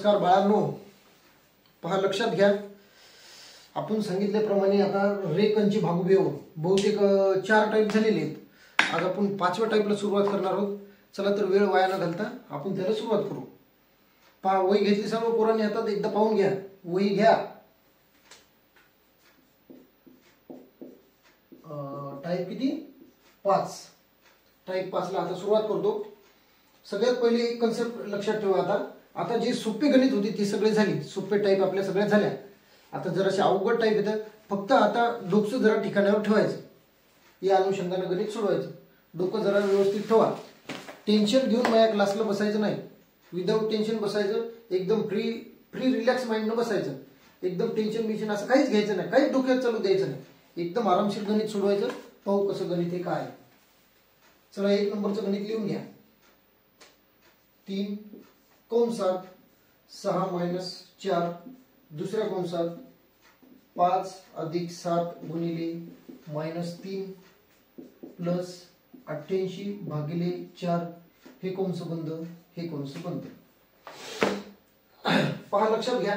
नमस्कार बाळांनो, पहा लक्षात घ्या. आपण सांगितल्याप्रमाणे आता रेखांची भागुबेव बहुतेक 4 टाईप झालेले आहेत. आज आपण 5व्या टाईपला सुरुवात करणार आहोत. चला तर वेळ वाया न घालता आपण त्याला सुरुवात करू. पहा वही घेतली सर्व पोरांनी हातात, एकदा पाहून घ्या. वही घ्या. टाईप किती? 5. टाईप 5 ला आता सुरुवात करतो. सगळ्यात पहिले एक कन्सेप्ट लक्षात ठेवा. आता जे सोपे गणित होते ते सगळे झाले. सोपे टाईप आपल्या सगळ्या झाल्या. आता जरासे अवघड टाईप येतात. फक्त आता डोकं जरा ठिकाणावर ठेवायचं. या अनुषंगाने गणित सोडवायचं. डोकं जरा व्यवस्थित ठेवा. टेन्शन घेऊन माझ्या क्लासला बसायचं नाही. विदाऊट टेन्शन बसायचं. एकदम फ्री रिलॅक्स माइंडनं बसायचं. एकदम टेन्शन असं काहीच घ्यायचं नाही. काहीच डोक्यात चालू द्यायचं नाही. एकदम आरामशीर गणित सोडवायचं. पाहू कसं गणित आहे काय. चला 1 नंबरचं गणित लिहून घ्या. 3 कंसात 6 - 4 दुसऱ्या कंसात 5 + 7 गुणिले -3 प्लस 88/4 हे कंस बंद, हे कंस बंद. पहा लक्षात घ्या.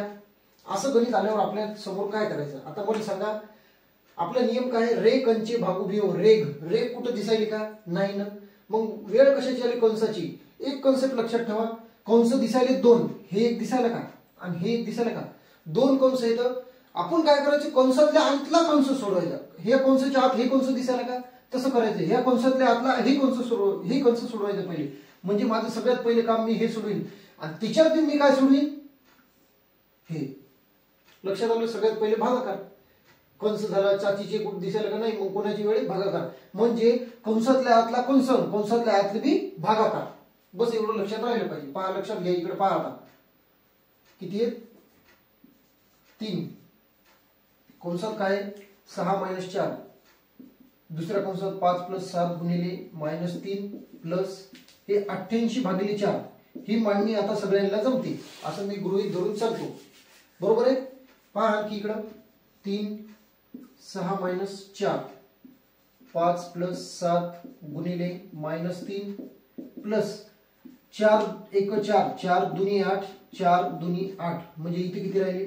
असं गणित आल्यावर आपल्या समोर काय करायचं. आता मला सांगा, आपला नियम काय? रेखांचे भागुबेव. रेख कुठं दिसायली का? नाही ना. मग वेळ कशाची आली? कंसाची. एक कन्सेप्ट लक्षात ठेवा. कंस दिसायले 2. हे एक दिसायला का आणि हे एक दिसायला का? 2 कंस येतं. आपण काय करायचं? कंसातल्या आतला कंस सोडवायचा. हे कंसाच्या आत हे कंस दिसायला का? तसं करायचं. ह्या कंसातल्या आतला हे कंस सोडवायचं पहिले. म्हणजे माझं सगळ्यात पहिले काम मी हे सोडवीन आणि त्याच्यात मी काय सोडवीन? हे. लक्षात आलं? सगळ्यात पहिले भागाकार. कंस झाला, चाचीचे कुठ दिसायला का नाही, मग कोणाची वेळी भागाकार. म्हणजे कंसातल्या आतला कंस, कंसातल्या आतले बी भागाकार. बस एवढं लक्षात राहिलं पाहिजे. पहा लक्षात घ्या. इकडे पहा आता किती आहेत? 3. कंसात काय? 6 - 4 दुसऱ्या कंसात 5 + 7 गुणिले -3 प्लस हे 88/4. ही मांडणी आता सगळ्यांना जमते असं मी गृहीत धरून चालतो. बरोबर आहे? पहा की इकडं 3 6 - 4 5 + 7 गुणिले -3 प्लस 4 × 1 = 4 4 × 2 = 8 4 × 2 = 8 म्हणजे इथे किती राहिले?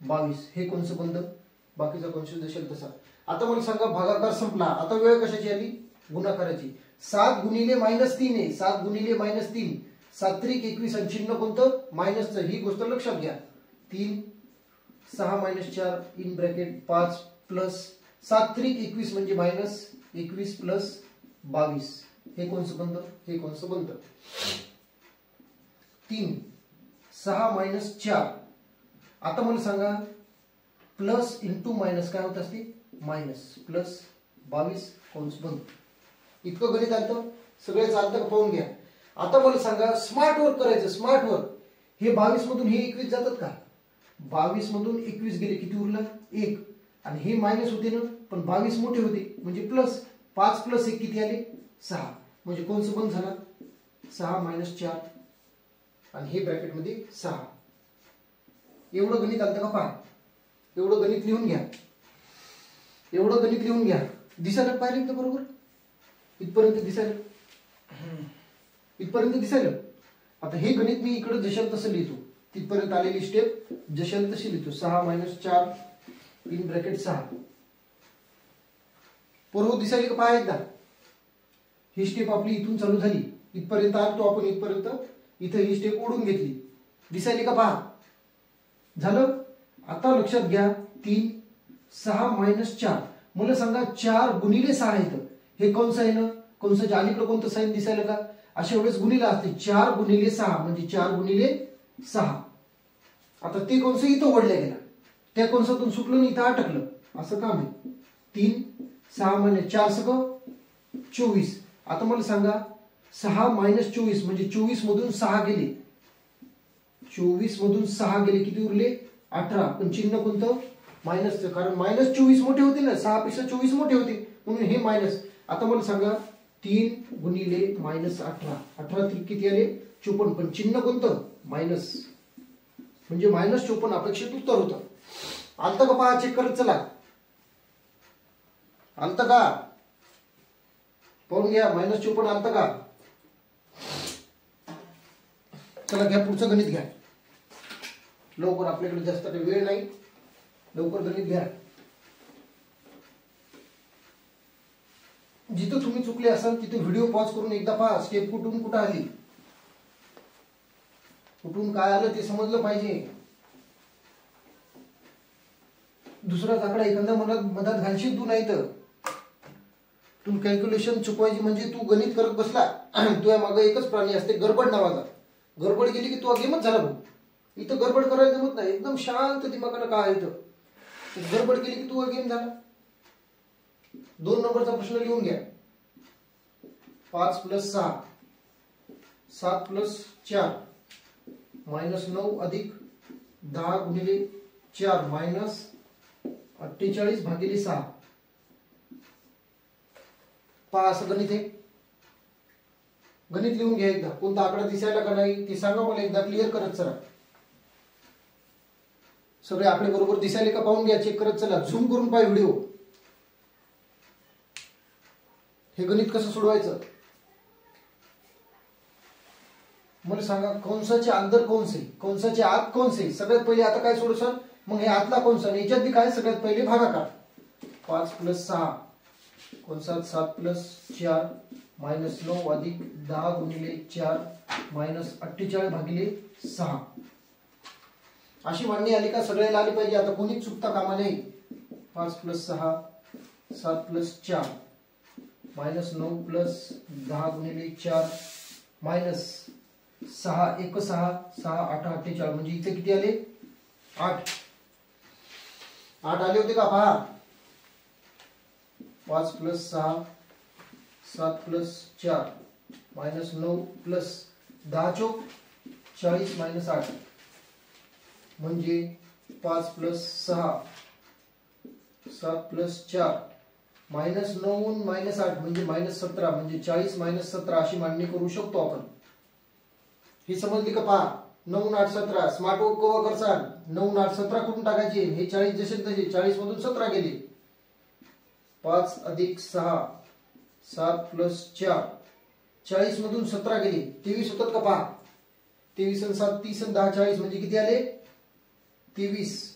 22. हे कंस बंद. बाकीचा कंस जसेल तसा. आता मला सांगा, भागाकार संपला. आता वेळ कशाची आली? गुणाकाराची. 7 गुणिले -3 आहे. 7 गुणिले -3 7 × 3 = 21 आणि चिन्ह कोणतं? मायनसचं. ही गोष्ट लक्षात घ्या. 3 6 - 4 इन ब्रॅकेट 5 प्लस 7 × 3 = 21 म्हणजे -21 प्लस 22. हे कंस बंद, हे कंस बंद. 3 6 - 4. आता मला सांगा, प्लस इंटू मायनस काय होत असते? मायनस प्लस 22 कंस बंद. इतकं गणित आलं. सगळे चालतं पाहून घ्या. आता मला सांगा, स्मार्ट वर्क करायचं. Smart work. हे 22 मधून हे 21 जातात का? 22 मधून 21 गेले, किती उरला? 1. आणि हे मायनस होते ना, पण 22 मोठे होते म्हणजे प्लस. 5 + 1 किती आले? 6. म्हणजे कंस बंद झाला. 6 - 4 आणि हे ब्रॅकेट मध्ये 6. एवढं गणित आलं का? पहा. एवढं गणित लिहून घ्या. एवढं गणित लिहून घ्या. दिसायला पाहिजे का? बरोबर इथपर्यंत दिसायला? इथपर्यंत दिसायला. आता हे गणित मी इकडे जशाल तसं लिहितो. तिथपर्यंत आलेली स्टेप जशाल तशी लिहितो. 6 - 4 इन ब्रॅकेट 6. बरोबर दिसायला का? पहा एकदा. ही स्टेप आपली इथून चालू झाली. इथपर्यंत आलो आपण. इथपर्यंत इथे ही स्टेप ओढून घेतली. दिसायली का? पहा. झालं. आता लक्षात घ्या. 3 6 - 4. मला सांगा, 4 गुणिले 6 येतं. हे कंस आहे ना. कंसाच्या अलीकडे कोणतं साईन दिसायला का? अशा वेळेस गुणिले असते. 4 गुणिले 6 म्हणजे 4 गुणिले 6. आता ते कंस इथं ओढल्या गेला. त्या कंसातून सुटलं आणि इथं अटकलं. असं काम आहे. 3 6 - 4 सगळं 24. आता मला सांगा, 6 - 24 म्हणजे 24 मधून 6 गेले. 24 मधून 6 गेले, किती उरले? 18. पण चिन्ह कोणतं? मायनसचं. कारण -24 मोठे होते ना. 6 पेक्षा 24 मोठे होते म्हणून हे मायनस. आता मला सांगा, 3 गुणिले -18 18 × 3 किती आले? 54. पण चिन्ह कोणतं? मायनस. म्हणजे -54 अपेक्षित उत्तर होतं. आलतं का? पहा. चेक करत चला. आलतं का? पाहून घ्या. -54 आलतं का? चला घ्या पुढचं गणित घ्या. लवकर, आपल्याकडे जास्त वेळ नाही, लवकर गणित घ्या. जिथं तुम्ही चुकले असाल तिथे व्हिडिओ पॉज करून एकदा पहा, स्टेप कुठून आली, कुठून काय आलं ते समजलं पाहिजे. दुसराच आकडा एखाद्या मधात घालशील तू, नाही तर तू कॅल्क्युलेशन चुकवायची म्हणजे तू गणित करत बसला, तुझ्या मागे एकच प्राणी असते, गडबड नावाचा. गडबड गेली की तू गेमच झाला भाऊ. इथं गडबड करायला जमत नाही, एकदम शांत दिमागानं काय इथं. गडबड केली की तू गेम झाला. 2 नंबरचा प्रश्न लिहून घ्या. 5 + 6 7 + 4 -9 अधिक 10 × 4 -48/6. पहा, असं गणित आहे. गणित लिहून घ्या एकदा. कोणता आकडा दिसायला का नाही ते सांगा मला, एकदा क्लिअर करत चला. सगळे आकडे बरोबर दिसायले का पाहून घ्या, चेक करत चला. झूम करून पाहा व्हिडिओ. हे गणित कसं सोडवायचं मला सांगा. कंसाचे अंदर कंस आहे, कंसाचे आत कंस आहे. सगळ्यात पहिले आता काय सोडवसान, मग हे आतला कंस आणि याच्यात बी काय, सगळ्यात पहिले भागाकार. 5 + 6 कंसात 7 + 4 -9 अधिक 10 × 4 -48/6. अशी मांडणी आली का सगळ्याला आली पाहिजे. आता कोणीच चुकता कामा नाही. 5 + 6 7 + 4 -9 + 10 × 4 -6 1 6 6 8 48. म्हणजे इथे किती आले, 8 आले होते का पहा. 5 + 6 7 + 4 -9 + 10 चोक 40 -8. म्हणजे 5 + 6 7 + 4 -9 -8 म्हणजे -17. म्हणजे 40 -17 अशी मांडणी करू शकतो आपण. ही समजली का पहा. 9 8 17 स्मार्ट वर्क कवा करसाल. 9 8 17 कुठून टाकायचे, हे 40 जसे तसे. 40 मधून 17 गेले. 5 + 6 7 + 4 40 मधून 17 गेले, 23 होतात का पहा. 23 आणि 7 30 आणि 10 40 म्हणजे किती आले, 23.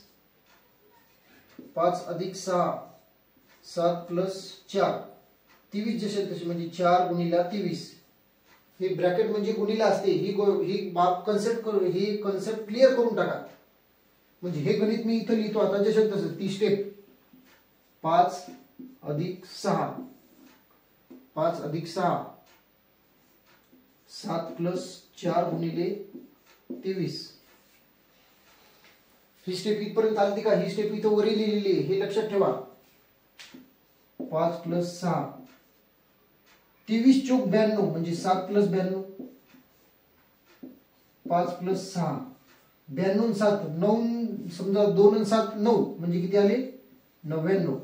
5 + 6 7 + 4 23 जसे तसे म्हणजे 4 × 23. हे ब्रॅकेट म्हणजे गुणिला असते. ही बाब कन्सेप्ट क्लिअर करून टाका. म्हणजे हे गणित मी इथं लिहितो आता जसे तसं. ती स्टेप 5 + 6 5 + 6 7 + 4 × 23. ही स्टेप इथपर्यंत आली का. ही स्टेप इथं वरी लिहिलेली आहे, हे लक्षात ठेवा. 5 + 6 23 चोक 92 म्हणजे 7 + 92. 5 + 6 92 आणि 7 9 समजा 2 आणि 7 9 म्हणजे किती आले 99.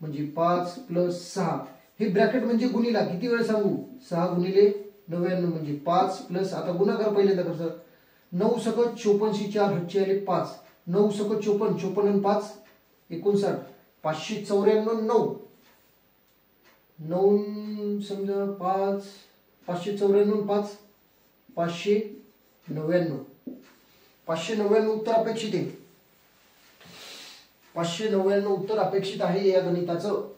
म्हणजे 5 + 6 हे ब्रॅकेट म्हणजे गुणिला. किती वेळ सांगू, 6 × 99 म्हणजे 5 + आता गुणाकार पहिल्यांदा कसं 9 सकट 54 4 हच्चे आले 5. 9 सकट 54 54 आणि 5 59 594 9 9 समजा 5 594 5 599 599 उत्तर अपेक्षित आहे. 599 उत्तर अपेक्षित आहे या गणिताचं.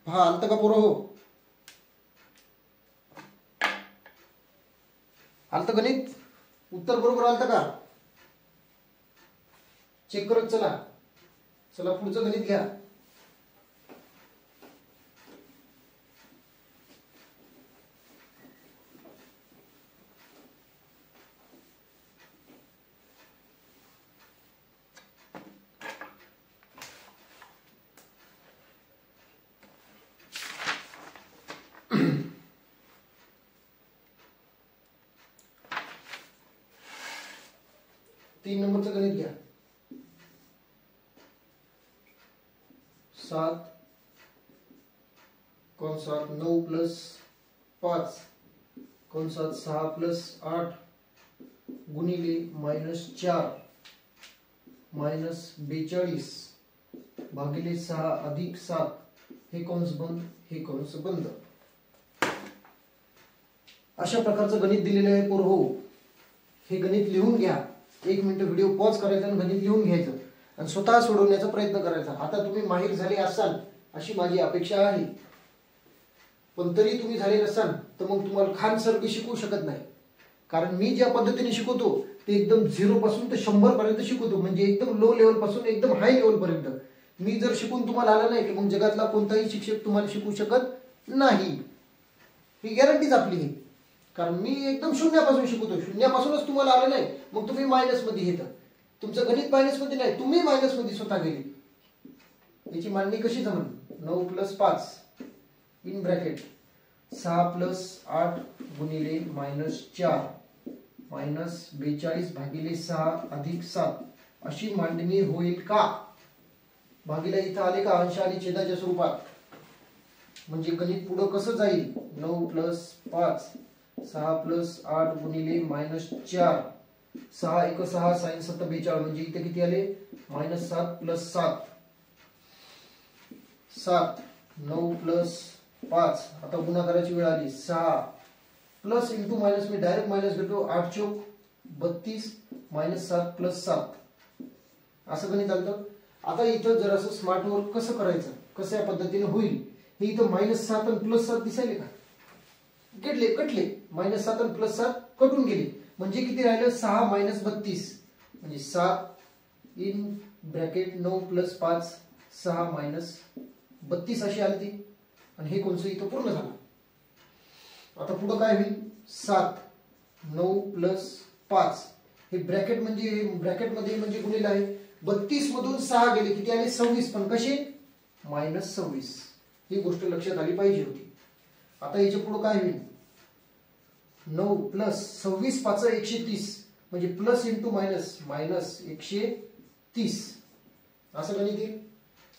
पहा आलतं का पोरं, हो आलतं गणित, उत्तर बरोबर आलतं का, चेक करत चला. चला पुढचं गणित घ्या. तीन नंबरचं गणित घ्या. 7 कंसात 9 + 5 कंसात 6 + 8 गुणिले -4 -42 भागिले 6 अधिक 7 हे कंस बंद हे कंस बंद. अशा प्रकारचं गणित दिलेलं आहे पोर हो. हे गणित लिहून घ्या. 1 मिनिट व्हिडिओ पॉज करायचा आणि गणित लिहून घ्यायचं आणि स्वतः सोडवण्याचा प्रयत्न करायचा. आता तुम्ही माहीर झाले असाल अशी माझी अपेक्षा आहे, पण तरी तुम्ही झाले नसाल तर मग तुम्हाला खान सर मी शिकवू शकत नाही. कारण मी ज्या पद्धतीने शिकवतो ते एकदम 0 पासून ते 100 पर्यंत शिकवतो, म्हणजे एकदम लो लेवल पासून एकदम हाय लेवल पर्यंत. मी जर शिकून तुम्हाला आलं नाही की मग जगातला कोणताही शिक्षक तुम्हाला शिकवू शकत नाही, ही गॅरंटीच आपली आहे. कारण मी एकदम शून्यापासून शिकवतो. शून्यापासूनच तुम्हाला आलं नाही मग तुम्ही मायनस मध्ये येतं. तुमचं गणित मायनस मध्ये नाही, तुम्ही मायनस मध्ये स्वतः गेले. याची मांडणी कशी जमल? 9 + 5 इन ब्रॅकेट 6 + 8 गुणिले -4 -42 भागिले 6 + 7 अशी मांडणी होईल का? भागिले इथं आले का अंश आणि छेदाच्या स्वरूपात? म्हणजे गणित पुढे कसं जाईल? 9 + 5 6 + 8 गुणिले -4 6 × 6 sin 7 42 म्हणजे इथे किती आले? -7 + 7 7 9 + 5 आता गुणाकाराची वेळ आली 6 प्लस इंटू मायनस मी डायरेक्ट मायनस घेतो 8 चौक 32 -7 + 7 असं गणित आलं. आता इथं जर असं स्मार्ट वर्क कसं करायचं, कसं या पद्धतीने होईल? हे इथं -7 आणि +7 दिसायले का? कटले -7 आणि +7 कटून गेले म्हणजे किती राहिलं? 6 - 32 म्हणजे 7 इन ब्रॅकेट 9 + 5 6 - 32 अशी आली ती. आणि हे कोणचं इथं पूर्ण झालं. आता पुढे काय होईल? 7 9 + 5 हे ब्रॅकेट मध्ये म्हणजे गुणिले आहे. 32 मधून 6 गेले किती आले? 26 पण कसे? -26. ही गोष्ट लक्षात आली पाहिजे होती. आता याच्या पुढे काय होईल? 9 + 26 5 130 म्हणजे प्लस इंटू मायनस -130 असं गणित येईल.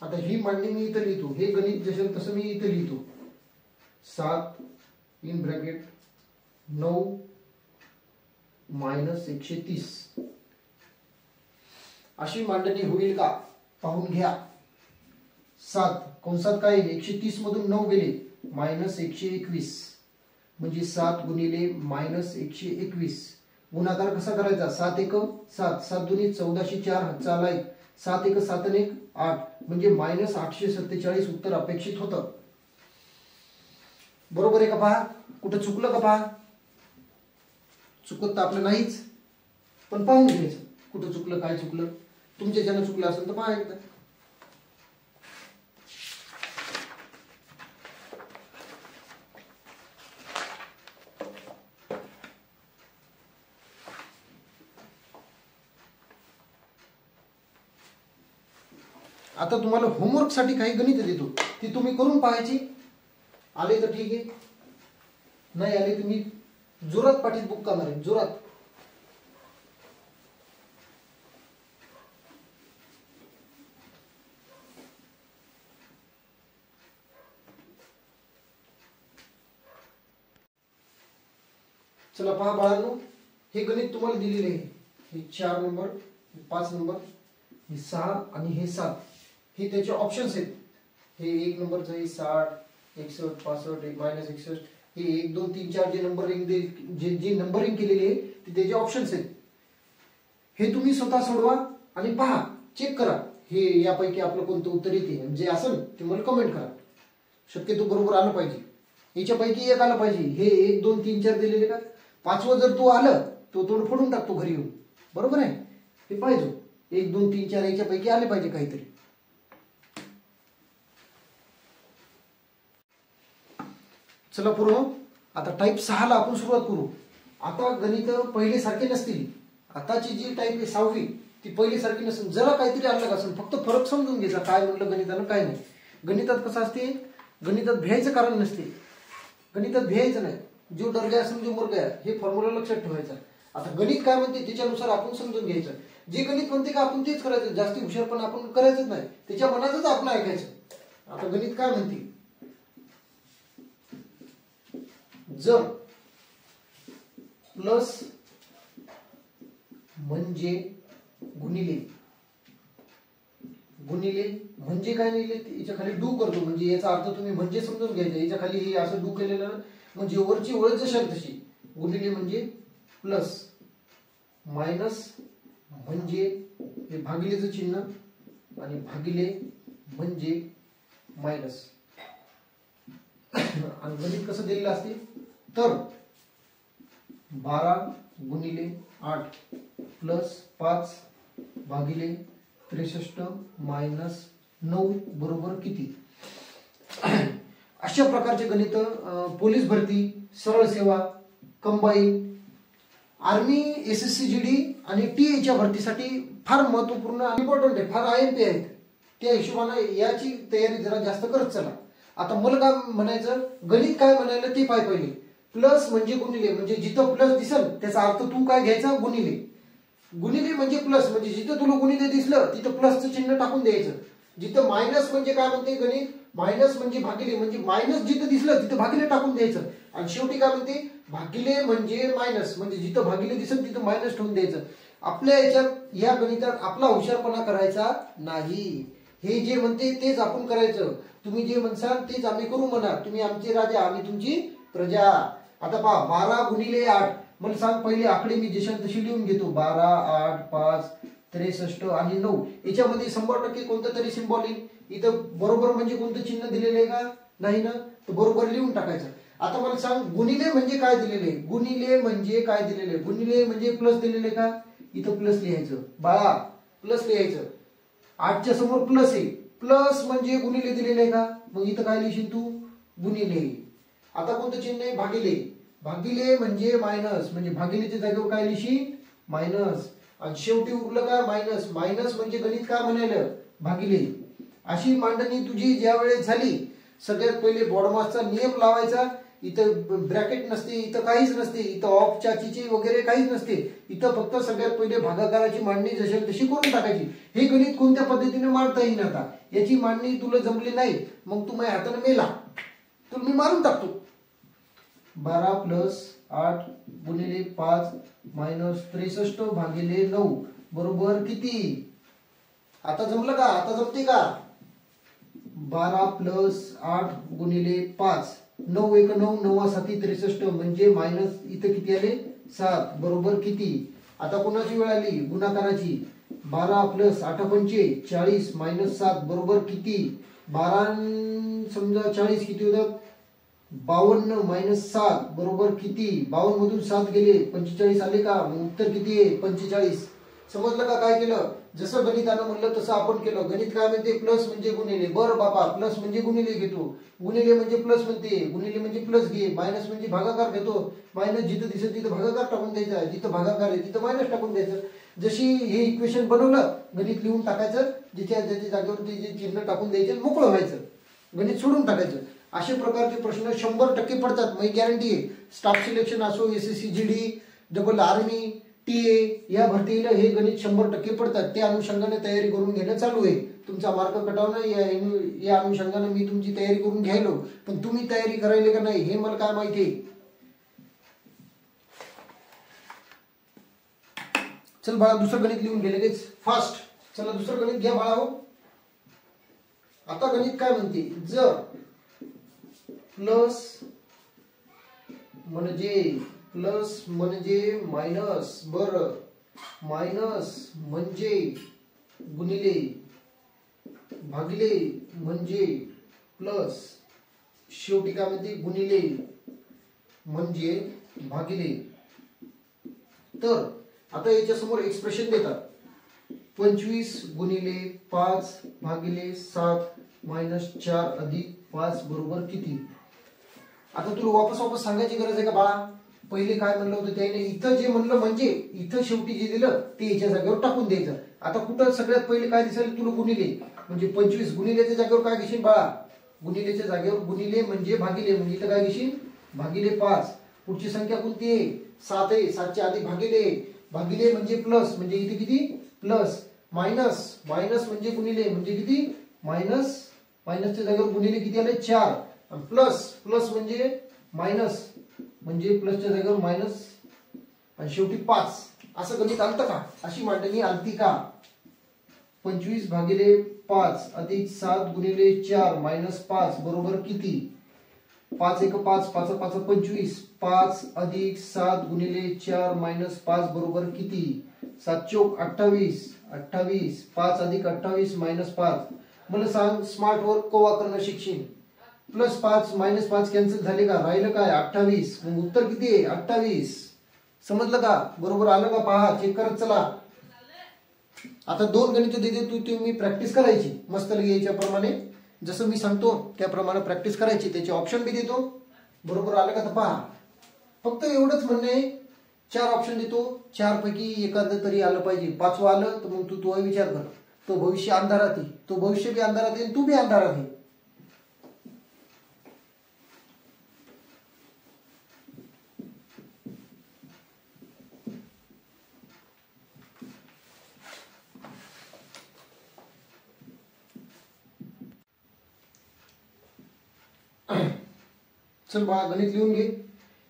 आता ही मांडणी मी इथं लिहितो. हे गणित जसं तसं मी इथं लिहितो. 7 इन ब्रॅकेट 9 -130 अशी मांडणी होईल का? पाहून घ्या. 7 कंसात काय येईल? 130 मधून 9 गेले -121 म्हणजे 7 गुणिले -121. गुणाकार कसा करायचा? 7 × 1 7 7 दुनी 1404 हातचा आला 1 7 × 7 = 8 म्हणजे -847 उत्तर अपेक्षित होतं. बरोबर आहे का? पहा कुठं चुकलं का? पहा चुकत तर आपलं नाहीच, पण पाहून घ्यायचं कुठं चुकलं, काय चुकलं. तुमच्या ज्यानं चुकलं असेल तर पहा एकदा. आता तुम्हाला होमवर्क साठी काही गणित देतो, ती तुम्ही करून पाहायची. आले तर ठीक आहे, नाही आले तुम्ही जोरात पाठीत बुक करणार आहे, जोरात. चला पहा बाळांनो, हे गणित तुम्हाला दिलेले आहे. हे 4 नंबर, 5 नंबर, हे 6 आणि हे 7 हे त्याचे ऑप्शन्स आहेत. हे 1 नंबरचं हे 60 61 65 -61 हे 1 2 3 4 जे नंबरिंग जे नंबरिंग केलेले आहे ते त्याचे ऑप्शन्स आहेत. हे तुम्ही स्वतः सोडवा आणि पहा, चेक करा हे यापैकी आपलं कोणतं उत्तर येते. जे असेल ते मला कमेंट करा. शक्यतो बरोबर आलं पाहिजे, याच्यापैकी एक आलं पाहिजे. हे 1 2 3 4 दिलेले का? 5वं जर तू आलं तो तोंड फोडून टाकतो घरी येऊन. बरोबर आहे? हे पाहिजे 1 2 3 4 याच्यापैकी आले पाहिजे काहीतरी. चला पूर्ण आता टाईप 6 ला आपण सुरुवात करू. आता गणित पहिले सारखे नसतील. आताची जी टाईप आहे 6वी ती पहिली सारखी नसेल. जरा काहीतरी अलग असेल, फक्त फरक समजून घ्यायचा काय म्हटलं गणितानं काय नाही. गणितात कसं असते, गणितात भ्यायचं कारण नसते. गणितात भ्यायचं नाही. जो डर गया समजो मर गया, हे फॉर्म्युला लक्षात ठेवायचा. आता गणित काय म्हणते त्याच्यानुसार आपण समजून घ्यायचं. जे गणित म्हणते का आपण तेच करायचं. जास्ती हुशारपण आपण करायचंच नाही, त्याच्या मनातच आपण ऐकायचं. आता गणित काय म्हणते, जर प्लस म्हणजे गुणिले म्हणजे काय लिहिले याच्या खाली डू करतो. म्हणजे याचा अर्थ तुम्ही म्हणजे समजून घ्यायचा. याच्या खाली हे असं डू केलेलं म्हणजे वरची ओळ जशी तशी, गुणिले म्हणजे प्लस, मायनस म्हणजे हे भागिलेचं चिन्ह, आणि भागिले म्हणजे मायनस. आणि गणित कसं दिलेलं असते तर 12 गुणिले 8 प्लस 5 भागिले 63 मायनस 9 बरोबर किती. अशा प्रकारचे गणित पोलीस भरती, सरळ सेवा, कंबाईन, आर्मी, SSC GD आणि TA भरतीसाठी फार महत्वपूर्ण आणि इम्पॉर्टंट आहे, फार IMP आहेत. त्या हिशोबाने याची तयारी जरा जास्त करत चला. आता मला काय म्हणायचं, गणित काय म्हणायला ते पाय पहिले. प्लस म्हणजे गुणिले, म्हणजे जिथं प्लस दिसल त्याचा अर्थ तू काय घ्यायचा, गुणिले. गुणिले म्हणजे प्लस, म्हणजे जिथं तुला गुणिले दिसलं तिथं प्लसचं चिन्ह टाकून द्यायचं. जिथं मायनस म्हणजे काय म्हणते गणित, मायनस म्हणजे भागिले, म्हणजे मायनस जिथं दिसलं तिथं भागिले टाकून द्यायचं. आणि शेवटी काय म्हणते, भागिले म्हणजे मायनस, म्हणजे जिथं भागिले दिसेल तिथं मायनस ठेवून द्यायचं. आपल्या याच्यात या गणितात आपला हुशारपणा करायचा नाही. हे जे म्हणते तेच आपण करायचं. तुम्ही जे म्हणसाल तेच आम्ही करू म्हणा. तुम्ही आमचे राजा, आम्ही तुमची प्रजा. आता पहा, 12 गुणिले 8, मला सांग पहिले आकडे मी जशान तशी लिहून घेतो. 12, 8, 5, 63 आणि 9. याच्यामध्ये 100% कोणतं तरी सिम्बॉल येईल. इथं बरोबर म्हणजे कोणतं चिन्ह दिलेलं आहे का, नाही ना, तर बरोबर लिहून टाकायचं. आता मला सांग, गुणिले म्हणजे काय दिलेले, गुणिले म्हणजे काय दिलेले, गुणिले म्हणजे प्लस दिलेले का, इथं प्लस लिहायचं. बाळा प्लस लिहायचं. 8च्या समोर प्लस आहे, प्लस म्हणजे गुणिले दिलेले का, मग इथं काय लिहिशील तू, गुणिले. आता कोणतं चिन्ह आहे, भागिले. भागिले म्हणजे मायनस, म्हणजे भागिलेच्या जागेवर काय लिहिशील, मायनस. आणि शेवटी उरलं काय, मायनस. मायनस म्हणजे गणित काय म्हणायला, भागिले. अशी मांडणी तुझी ज्या वेळेस झाली, सगळ्यात पहिले बॉडमासचा नियम लावायचा. इथं ब्रॅकेट नसते, इथं काहीच नसते, इथं ऑफ चाचीचे वगैरे काहीच नसते. इथं फक्त सगळ्यात पहिले भागाकाराची मांडणी जशी तशी करून टाकायची. हे गणित कोणत्या पद्धतीने मांडता येईल, आता याची मांडणी तुला जमली नाही मग तू माझ्या हाताने मेला, तुला मी मारून टाकतो. 12 प्लस 8 गुणिले 5 मायनस 63 भागिले 9 बरोबर किती. आता जमलं का, आता जमते का. 12 प्लस 8 गुणिले 5, 9 1 9, 9 7 63 म्हणजे मायनस इथं किती आले, 7 बरोबर किती. आता कोणाची वेळ आली, गुणाकाराची. 12 प्लस 8 पंचे 40 मायनस 7 बरोबर किती. 12 समजा 40 किती होतात, 52 मायनस 7 बरोबर किती. 52 मधून 7 गेले 45 आले का, मग उत्तर किती आहे, 45. समजलं का काय केलं, जसं गणितानं म्हणलं तसं आपण केलं. गणित काय म्हणते, प्लस म्हणजे गुणिले. बरं बाबा, प्लस म्हणजे गुणिले घेतो, गुणिले म्हणजे प्लस म्हणते, गुणिले म्हणजे प्लस घे. मायनस म्हणजे भागाकार घेतो, मायनस जिथं दिसेल तिथं भागाकार टाकून द्यायचा, जिथं भागाकार आहे तिथं मायनस टाकून द्यायचं. जशी हे इक्वेशन बनवलं, गणित लिहून टाकायचं, ज्याच्या जागेवर ते चिन्ह टाकून द्यायचं, मोकळं व्हायचं, गणित सोडून टाकायचं. अशा प्रकारचे प्रश्न 100% पडतात, मी गॅरंटी आहे. स्टाफ सिलेक्शन असो, SSC GD, double army, TA या भरतीला हे गणित 100% पडतात. त्या अनुषंगाने तयारी करून घेणं चालू आहे. तुमचा मार्क कटावणं या अनुषंगाने मी तुमची तयारी करून घ्यायलो, पण तुम्ही तयारी करायला का नाही हे मला काय माहिती आहे. चल बाळा, दुसरं गणित लिहून घे लगेच फास्ट. चला दुसरं गणित घ्या बाळा. हो, आता गणित काय म्हणते, जर प्लस म्हणजे मायनस, बरं मायनस म्हणजे गुणिले, भागिले म्हणजे प्लस, शेवटी काय म्हणते, गुणिले म्हणजे भागिले. तर आता याच्या समोर एक्सप्रेशन देतात, 25 गुणिले 5 भागिले 7 मायनस 4 अधिक 5 बरोबर किती. आता तुला वापस सांगायची गरज आहे का बाळा, पहिले काय म्हणलं होतं त्याने, इथं जे म्हणलं म्हणजे इथं शेवटी जे दिलं ते याच्या जागेवर टाकून द्यायचं. आता कुठं सगळ्यात पहिले काय दिसेल तुला, गुणिले. म्हणजे 25 गुणिलेच्या जागेवर काय घेशील बाळा, गुणिलेच्या जागेवर गुणिले म्हणजे भागिले, म्हणजे इथं काय घेशील, भागिले 5. पुढची संख्या कोणती आहे, 7 आहे, 7च्या आधी भागिले, भागिले म्हणजे प्लस, म्हणजे इथे किती, प्लस. मायनस म्हणजे गुणिले, म्हणजे किती, मायनस. मायनसच्या जागेवर गुणिले किती आले, 4. प्लस म्हणजे मायनस, म्हणजे प्लसच्या जागेवर मायनस, आणि शेवटी 5. असं गणित आलतं का, अशी मांडणी आलती का. 25 भागिले 5 अधिक 7 गुणिले 4 मायनस 5 बरोबर किती. 5 1 5 5 5 25 5 अधिक 7 गुणिले 4 मायनस 5 बरोबर किती 7 चौक 28 28 5 अधिक 28 मायनस 5 मला सांग स्मार्ट वर्क केव्हा करणं शिकशील प्लस 5 मायनस 5 कॅन्सल झाले का राहिलं काय 28 मग उत्तर किती आहे 28 समजलं का बरोबर आलं का पहा चेक करत चला आता दोन गणित देते तुम्ही प्रॅक्टिस करायची मस्त याच्या प्रमाणे जसं मी सांगतो त्याप्रमाणे प्रॅक्टिस करायची त्याचे ऑप्शन बी देतो बरोबर आलं का तर पहा फक्त एवढंच म्हणणे 4 ऑप्शन देतो 4 पैकी एखादं तरी आलं पाहिजे 5वं आलं तर मग तू विचार कर तो भविष्य अंधारात आहे तो भविष्य बी अंधारात आहे तू बी अंधारात आहे चल बा गणित लिहून घे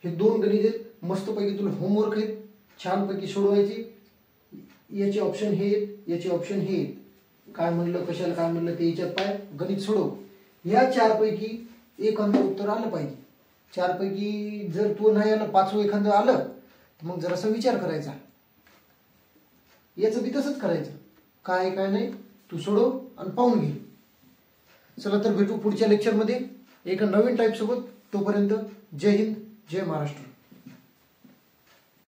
हे दोन गणित आहेत मस्तपैकी तुला होमवर्क आहेत छानपैकी सोडवायची याचे ऑप्शन हे आहेत याचे ऑप्शन हे आहेत काय म्हणलं कशाला काय म्हणलं ते याच्यात पाय गणित सोडव या 4 पैकी एखादं उत्तर आलं पाहिजे 4 पैकी जर तू नाही आलं 5वं एखादं आलं तर मग जरासा विचार करायचा याचं बी तसंच करायचं काय काय नाही तू सोडव आणि पाहून घे चला तर भेटू पुढच्या लेक्चरमध्ये एका नवीन टाईप सोबत तोपर्यंत जय हिंद जय महाराष्ट्र